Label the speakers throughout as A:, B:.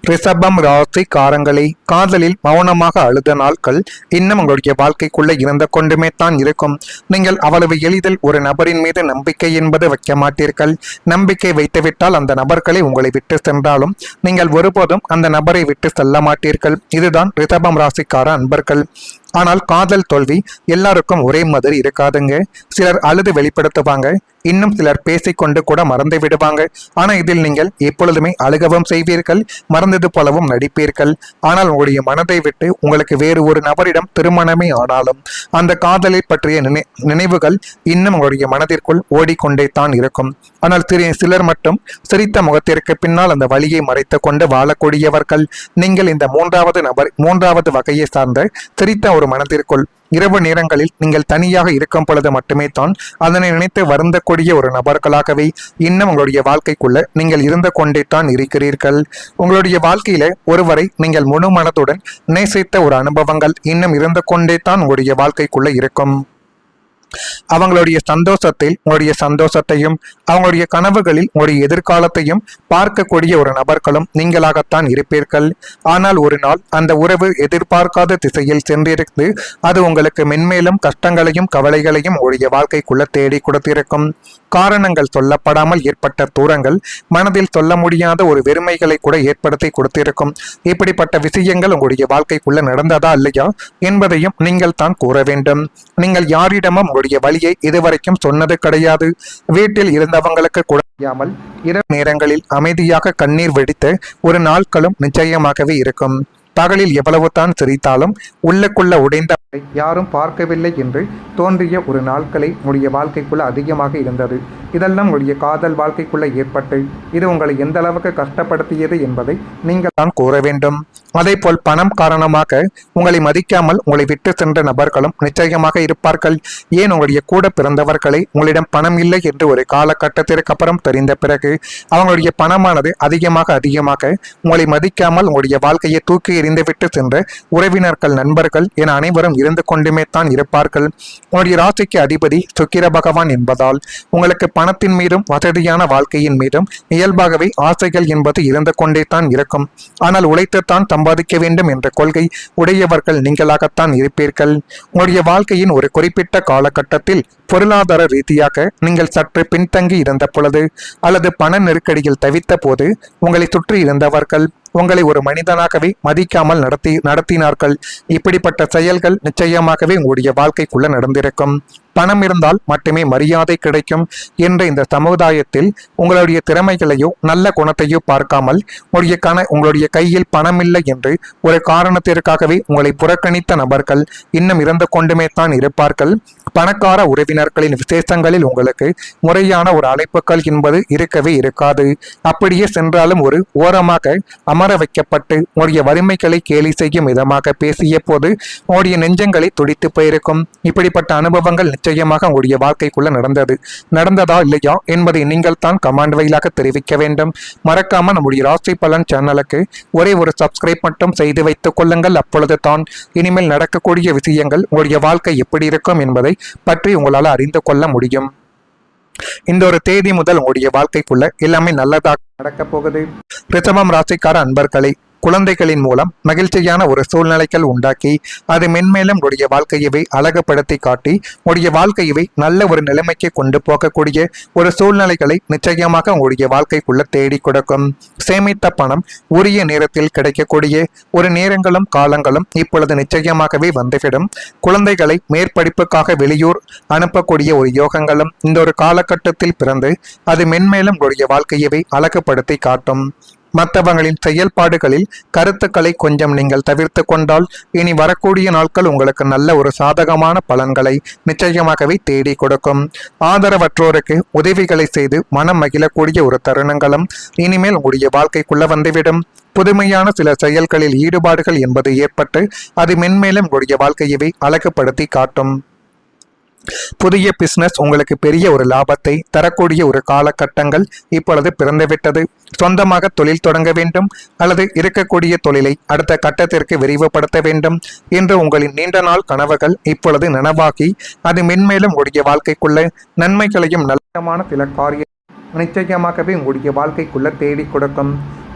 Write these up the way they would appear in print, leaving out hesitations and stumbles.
A: ரிஷபம் ராசிக்காரங்களே, காதலில் மௌனமாக அழுத நாட்கள் இன்னும் உங்களுடைய வாழ்க்கைக்குள்ள இருந்து கொண்டுமே தான் இருக்கும். நீங்கள் அவ்வளவு எளிதில் ஒரு நபரின் மீது நம்பிக்கை என்பது வைக்க மாட்டீர்கள். நம்பிக்கை வைத்துவிட்டால் அந்த நபர்களை உங்களை விட்டு சென்றாலும் நீங்கள் ஒருபோதும் அந்த நபரை விட்டு செல்ல மாட்டீர்கள். இதுதான் ரிஷபம் ராசிக்கார அன்பர்கள். ஆனால் காதல் தோல்வி எல்லாருக்கும் ஒரே மாதிரி இருக்காதுங்க. சிலர் அழுது வெளிப்படுத்துவாங்க, இன்னும் சிலர் பேசிக்கொண்டு கூட மறந்து விடுவாங்க. ஆனா இதில் நீங்கள் எப்பொழுதுமே அழுகவும் செய்வீர்கள், மறந்தது போலவும் நடிப்பீர்கள். ஆனால் உங்களுடைய மனதை விட்டு உங்களுக்கு வேறு ஒரு நபரிடம் திருமணமே ஆனாலும் அந்த காதலை பற்றிய நினைவுகள் இன்னும் உங்களுடைய மனதிற்குள் ஓடிக்கொண்டே தான் இருக்கும். ஆனால் சிலர் மட்டும் சிரித்த முகத்திற்கு பின்னால் அந்த வழியை மறைத்து கொண்டு வாழக்கூடியவர்கள். நீங்கள் இந்த மூன்றாவது வகையை சார்ந்த சிரித்த ஒரு மனதிற்குள் இரவு நேரங்களில் நீங்கள் தனியாக இருக்கும் பொழுது மட்டுமே தான் அதனை நினைத்து வருந்தக்கூடிய ஒரு நபர்களாகவே இன்னும் உங்களுடைய வாழ்க்கைக்குள்ள நீங்கள் இருந்து கொண்டே தான் இருக்கிறீர்கள். உங்களுடைய வாழ்க்கையில ஒருவரை நீங்கள் முழு மனதுடன் நேசித்த ஒரு அனுபவங்கள் இன்னும் இருந்து கொண்டே தான் உங்களுடைய வாழ்க்கைக்குள்ள இருக்கும். அவங்களுடைய சந்தோஷத்தில் உங்களுடைய சந்தோஷத்தையும் அவங்களுடைய கனவுகளில் உங்களுடைய எதிர்காலத்தையும் பார்க்கக்கூடிய ஒரு நபர்களும் நீங்களாகத்தான் இருப்பீர்கள். ஆனால் ஒரு நாள் அந்த உறவு எதிர்பார்க்காத திசையில் சென்றிருந்து அது உங்களுக்கு மென்மேலும் கஷ்டங்களையும் கவலைகளையும் உங்களுடைய வாழ்க்கைக்குள்ள தேடி கொடுத்திருக்கும். காரணங்கள் சொல்லப்படாமல் ஏற்பட்ட தூரங்கள் மனதில் சொல்ல முடியாத ஒரு வெறுமைகளை கூட ஏற்படுத்தி கொடுத்திருக்கும். இப்படிப்பட்ட விஷயங்கள் உங்களுடைய வாழ்க்கைக்குள்ள நடந்ததா இல்லையா என்பதையும் நீங்கள் தான் கூற வேண்டும். நீங்கள் யாரிடமும் உங்களுடைய வழியை இதுவரைக்கும் சொன்னது கிடையாது. வீட்டில் இருந்தவங்களுக்கு கூட தெரியாமல் இரவு நேரங்களில் அமைதியாக கண்ணீர் வெடித்த ஒரு நாட்களும் நிச்சயமாகவே இருக்கும். பகலில் எவ்வளவு தான் சிரித்தாலும் உள்ளுக்குள்ள உடைந்த யாரும் பார்க்கவில்லை என்று தோன்றிய ஒரு நாட்களை உங்களுடைய வாழ்க்கைக்குள்ள அதிகமாக இருந்தது. இதெல்லாம் உங்களுடைய காதல் வாழ்க்கைக்குள்ள ஏற்பட்டு இது உங்களை எந்த அளவுக்கு கஷ்டப்படுத்தியது என்பதை நீங்கள் தான் கூற வேண்டும். அதே போல் பணம் காரணமாக உங்களை மதிக்காமல் உங்களை விட்டு சென்ற நபர்களும் நிச்சயமாக இருப்பார்கள். ஏன் உங்களுடைய கூட பிறந்தவர்களை உங்களிடம் பணம் இல்லை என்று ஒரு காலகட்டத்திற்கு அப்புறம் தெரிந்த பிறகு அவங்களுடைய பணமானது அதிகமாக உங்களை மதிக்காமல் உங்களுடைய வாழ்க்கையை தூக்கி எறிந்துவிட்டு சென்ற உறவினர்கள், நண்பர்கள் என அனைவரும் இருந்து கொண்டுமே தான் இருப்பார்கள். உங்களுடைய ராசிக்கு அதிபதி சுக்கிர பகவான் என்பதால் உங்களுக்கு பணத்தின் மீதும் வசதியான வாழ்க்கையின் மீதும் இயல்பாகவே ஆசைகள் என்பது இருந்து கொண்டே தான் இருக்கும். ஆனால் உழைத்துத்தான் சம்பாதிக்க வேண்டும் என்ற கொள்கை உடையவர்கள் நீங்களாகத்தான் இருப்பீர்கள். உங்களுடைய வாழ்க்கையின் ஒரு குறிப்பிட்ட காலகட்டத்தில் பொருளாதார ரீதியாக நீங்கள் சற்று பின்தங்கி இருந்த பொழுது அல்லது பண நெருக்கடியில் தவித்த போது உங்களை சுற்றி இருந்தவர்கள் உங்களை ஒரு மனிதனாகவே மதிக்காமல் நடத்தினார்கள். இப்படிப்பட்ட செயல்கள் நிச்சயமாகவே உங்களுடைய வாழ்க்கைக்குள்ள நடந்திருக்கும். பணம் இருந்தால் மட்டுமே மரியாதை கிடைக்கும் என்ற இந்த சமுதாயத்தில் உங்களுடைய திறமைகளையோ நல்ல குணத்தையோ பார்க்காமல் உங்களுடைய கையில் பணம் இல்லை என்று ஒரு காரணத்திற்காகவே உங்களை புறக்கணித்த நபர்கள் இன்னும் இருந்து கொண்டுமே தான் இருப்பார்கள். பணக்கார உறவினர்களின் விசேஷங்களில் உங்களுக்கு முறையான ஒரு அழைப்புகள் என்பது இருக்கவே இருக்காது. அப்படியே சென்றாலும் ஒரு ஓரமாக அமர வைக்கப்பட்டு உங்களுடைய வறுமைகளை கேலி செய்யும் விதமாக பேசிய போது உங்களுடைய நெஞ்சங்களை துடித்து போயிருக்கும். இப்படிப்பட்ட அனுபவங்கள் நிச்சயமாக உங்களுடைய வாழ்க்கைக்குள்ள நடந்ததா இல்லையா என்பதை நீங்கள் தான் கமெண்ட் வாயிலாக தெரிவிக்க வேண்டும். மறக்காம நம்முடைய ராசி பலன் சேனலுக்கு ஒரே ஒரு சப்ஸ்கிரைப் மட்டும் செய்து வைத்துக் கொள்ளுங்கள். அப்பொழுது தான் இனிமேல் நடக்கக்கூடிய விஷயங்கள் உங்களுடைய வாழ்க்கை எப்படி இருக்கும் என்பதை பற்றி உங்களால் அறிந்து கொள்ள முடியும். இந்த ஒரு தேதி முதல் உங்களுடைய வாழ்க்கைக்குள்ள எல்லாமே நல்லதாக நடக்க போகுது. ரிஷபம் ராசிக்கார அன்பர்களை, குழந்தைகளின் மூலம் மகிழ்ச்சியான ஒரு சூழ்நிலைகள் உண்டாக்கி அது மென்மேலும் உடைய வாழ்க்கையவை அழகுபடுத்தி காட்டி உடைய வாழ்க்கையவை நல்ல ஒரு நிலைமைக்கு கொண்டு போகக்கூடிய ஒரு சூழ்நிலைகளை நிச்சயமாக உங்களுடைய வாழ்க்கைக்குள்ள தேடி கொடுக்கும். சேமித்த பணம் உரிய நேரத்தில் கிடைக்கக்கூடிய ஒரு நேரங்களும் காலங்களும் இப்பொழுது நிச்சயமாகவே வந்துவிடும். குழந்தைகளை மேற்படிப்புக்காக வெளியூர் அனுப்பக்கூடிய ஒரு யோகங்களும் இந்த ஒரு காலகட்டத்தில் பிறந்து அது மென்மேலும் உடைய வாழ்க்கையவை அழகுபடுத்தி காட்டும். மற்றவங்களின் செயல்பாடுகளில் கருத்துக்களை கொஞ்சம் நீங்கள் தவிர்த்து கொண்டால் இனி வரக்கூடிய நாட்கள் உங்களுக்கு நல்ல ஒரு சாதகமான பலன்களை நிச்சயமாகவே தேடி கொடுக்கும். ஆதரவற்றோருக்கு உதவிகளை செய்து மனம் மகிழக்கூடிய ஒரு தருணங்களும் இனிமேல் உங்களுடைய வாழ்க்கைக்குள்ள வந்துவிடும். புதுமையான சில செயல்களில் ஈடுபாடுகள் என்பது ஏற்பட்டு அது மென்மேலும் உங்களுடைய வாழ்க்கையவை அழகுபடுத்தி காட்டும். புதிய பிசினஸ் உங்களுக்கு பெரிய ஒரு லாபத்தை தரக்கூடிய ஒரு காலகட்டங்கள் இப்பொழுது பிறந்துவிட்டது. சொந்தமாக தொழில் தொடங்க வேண்டும் அல்லது இருக்கக்கூடிய தொழிலை அடுத்த கட்டத்திற்கு விரிவுபடுத்த வேண்டும் என்று உங்களின் நீண்ட நாள் கனவுகள் இப்பொழுது நனவாகி அது மென்மேலும் உடைய வாழ்க்கைக்குள்ள நன்மைகளையும் நல்லமான சில காரிய நிச்சயமாகவே உங்களுடைய வாழ்க்கைக்குள்ள தேடி கொடுக்கும்.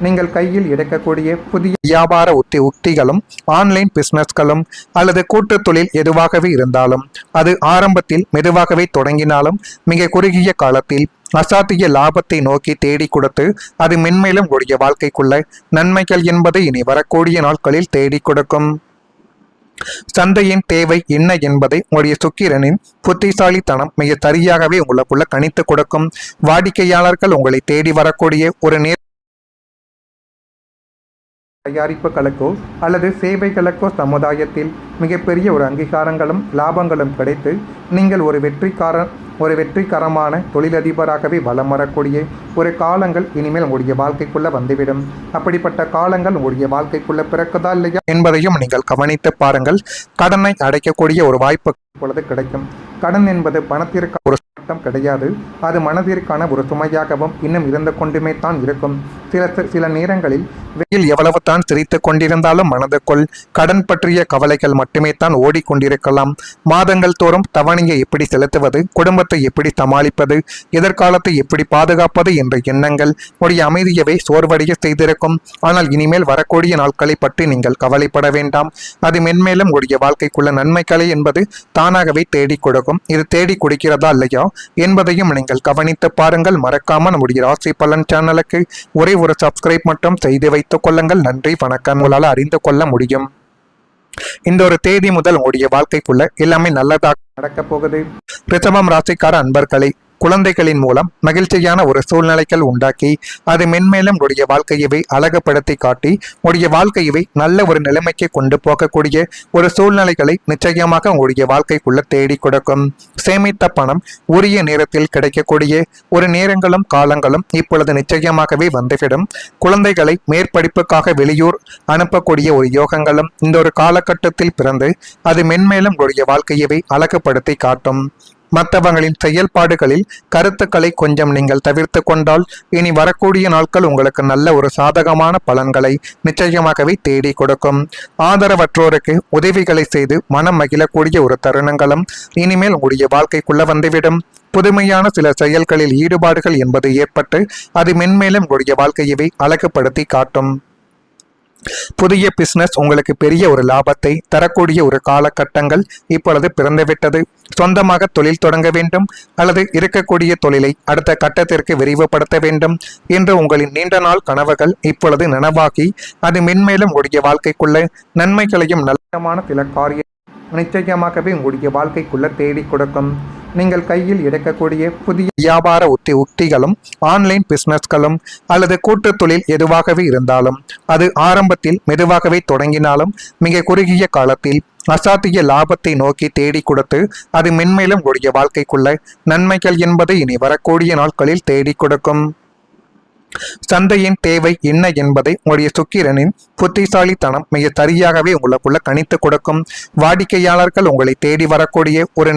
A: நீங்கள் கையில் எடுக்கக்கூடிய புதிய வியாபார உத்திகளும் ஆன்லைன் பிசினஸ்களும் அல்லது கூட்டு தொழில் எதுவாகவே இருந்தாலும் அது ஆரம்பத்தில் மெதுவாகவே தொடங்கினாலும் மிக குறுகிய காலத்தில் அசாத்திய லாபத்தை நோக்கி தேடி கொடுத்து அது மென்மேலும் உங்களுடைய வாழ்க்கைக்குள்ள நன்மைகள் என்பதை இனி வரக்கூடிய நாட்களில் தேடி கொடுக்கும். சந்தையின் தேவை என்ன என்பதை உங்களுடைய சுக்கிரனின் புத்திசாலித்தனம் மிக சரியாகவே உங்களுக்குள்ள கணித்து கொடுக்கும். வாடிக்கையாளர்கள் உங்களை தேடி வரக்கூடிய ஒரு தயாரிப்புகளுக்கோ அல்லது சேவைகளுக்கோ சமுதாயத்தில் மிகப்பெரிய ஒரு அங்கீகாரங்களும் லாபங்களும் கிடைத்து நீங்கள் ஒரு வெற்றிகரமான தொழிலதிபராகவே வலம் வரக்கூடிய ஒரு காலங்கள் இனிமேல் உங்களுடைய வாழ்க்கைக்குள்ள வந்துவிடும். அப்படிப்பட்ட காலங்கள் உங்களுடைய வாழ்க்கைக்குள்ள பிறக்குதா இல்லையா என்பதையும் நீங்கள் கவனித்து பாருங்கள். கடனை அடைக்கக்கூடிய ஒரு வாய்ப்பு இப்பொழுது கிடைக்கும். கடன் என்பது பணத்திற்கு ஒரு சட்டம் கிடையாது. அது மனதிற்கான ஒரு சுமையாகவும் இன்னும் இருந்து கொண்டுமே தான் இருக்கும். சில நேரங்களில் வெயில் எவ்வளவு தான் சிரித்து கொண்டிருந்தாலும் மனதுக்குள் கடன் பற்றிய கவலைகள் மட்டுமே தான் ஓடிக்கொண்டிருக்கலாம். மாதங்கள் தோறும் தவணையை எப்படி செலுத்துவது, குடும்பத்தை எப்படி சமாளிப்பது, எதிர்காலத்தை எப்படி பாதுகாப்பது என்ற எண்ணங்கள் உடைய அமைதியவே சோர்வடைய செய்திருக்கும். ஆனால் இனிமேல் வரக்கூடிய நாட்களை பற்றி நீங்கள் கவலைப்பட வேண்டாம். அது மென்மேலும் உடைய வாழ்க்கைக்குள்ள நன்மைகளை என்பது தானாகவே தேடி கொடுக்கும். இது தேடி கொடுக்கிறதா இல்லையா என்பதையும் நீங்கள் கவனித்து பாருங்கள். மறக்காம நம்முடைய ராசி பலன் சேனலுக்கு ஒரே ஒரு சப்ஸ்கிரைப் மட்டும் செய்து வைத்துக் கொள்ளுங்கள். நன்றி, வணக்கம். உங்களால் அறிந்து கொள்ள முடியும். இந்த ஒரு தேதி முதல் உங்களுடைய வாழ்க்கைக்குள்ள எல்லாமே நல்லதாக நடக்க போகுது. ரிஷபம் ராசிக்கார அன்பர்களை குழந்தைகளின் மூலம் மகிழ்ச்சியான ஒரு சூழ்நிலைகள் உண்டாக்கி அது மென்மேலும் உடைய வாழ்க்கையவை அழகுபடுத்தி காட்டி உடைய வாழ்க்கையவை நல்ல ஒரு நிலைமைக்கு கொண்டு போகக்கூடிய ஒரு சூழ்நிலைகளை நிச்சயமாக உங்களுடைய வாழ்க்கைக்குள்ள தேடி கொடுக்கும். சேமித்த பணம் உரிய நேரத்தில் கிடைக்கக்கூடிய ஒரு நேரங்களும் காலங்களும் இப்பொழுது நிச்சயமாகவே வந்துவிடும். குழந்தைகளை மேற்படிப்புக்காக வெளியூர் அனுப்பக்கூடிய ஒரு யோகங்களும் இந்த ஒரு காலகட்டத்தில் பிறந்து அது மென்மேலும் உடைய வாழ்க்கையவை அழகுபடுத்தி காட்டும். மற்றவங்களின் செயல்பாடுகளில் கருத்துக்களை கொஞ்சம் நீங்கள் தவிர்த்து கொண்டால் இனி வரக்கூடிய நாட்கள் உங்களுக்கு நல்ல ஒரு சாதகமான பலன்களை நிச்சயமாகவே தேடி கொடுக்கும். ஆதரவற்றோருக்கு உதவிகளை செய்து மனம் மகிழக்கூடிய ஒரு தருணங்களும் இனிமேல் உங்களுடைய வாழ்க்கைக்குள்ள வந்துவிடும். புதுமையான சில செயல்களில் ஈடுபாடுகள் என்பது ஏற்பட்டு அது மென்மேலும் உங்களுடைய வாழ்க்கையவை அழகுபடுத்தி காட்டும். புதிய பிசினஸ் உங்களுக்கு பெரிய ஒரு லாபத்தை தரக்கூடிய ஒரு காலகட்டங்கள் இப்பொழுது பிறந்துவிட்டது. சொந்தமாக தொழில் தொடங்க வேண்டும் அல்லது இருக்கக்கூடிய தொழிலை அடுத்த கட்டத்திற்கு விரிவுபடுத்த வேண்டும் என்று உங்களின் நீண்ட நாள் கனவுகள் இப்பொழுது நனவாகி அது மென்மேலும் உங்களுடைய வாழ்க்கைக்குள்ள நன்மைகளையும் நல்லமான சில காரியம் நிச்சயமாகவே உங்களுடைய வாழ்க்கைக்குள்ள தேடி கொடுக்கும். நீங்கள் கையில் எடுக்கக்கூடிய புதிய வியாபார உத்திகளும் ஆன்லைன் பிசினஸ்களும் அல்லது கூட்டு தொழில் எதுவாகவே இருந்தாலும் அது ஆரம்பத்தில் மெதுவாகவே தொடங்கினாலும் மிக குறுகிய காலத்தில் அசாத்திய லாபத்தை நோக்கி தேடி கொடுத்து அது மென்மேலும் உடைய வாழ்க்கைக்குள்ள நன்மைகள் என்பதை இனி வரக்கூடிய நாட்களில் தேடி கொடுக்கும். சந்தையின் தேவை என்ன என்பதை உங்களுடைய சுக்கிரனின் புத்திசாலித்தனம் மிக சரியாகவே உங்களுக்குள்ள கணித்து கொடுக்கும். வாடிக்கையாளர்கள் உங்களை தேடி வரக்கூடிய ஒரு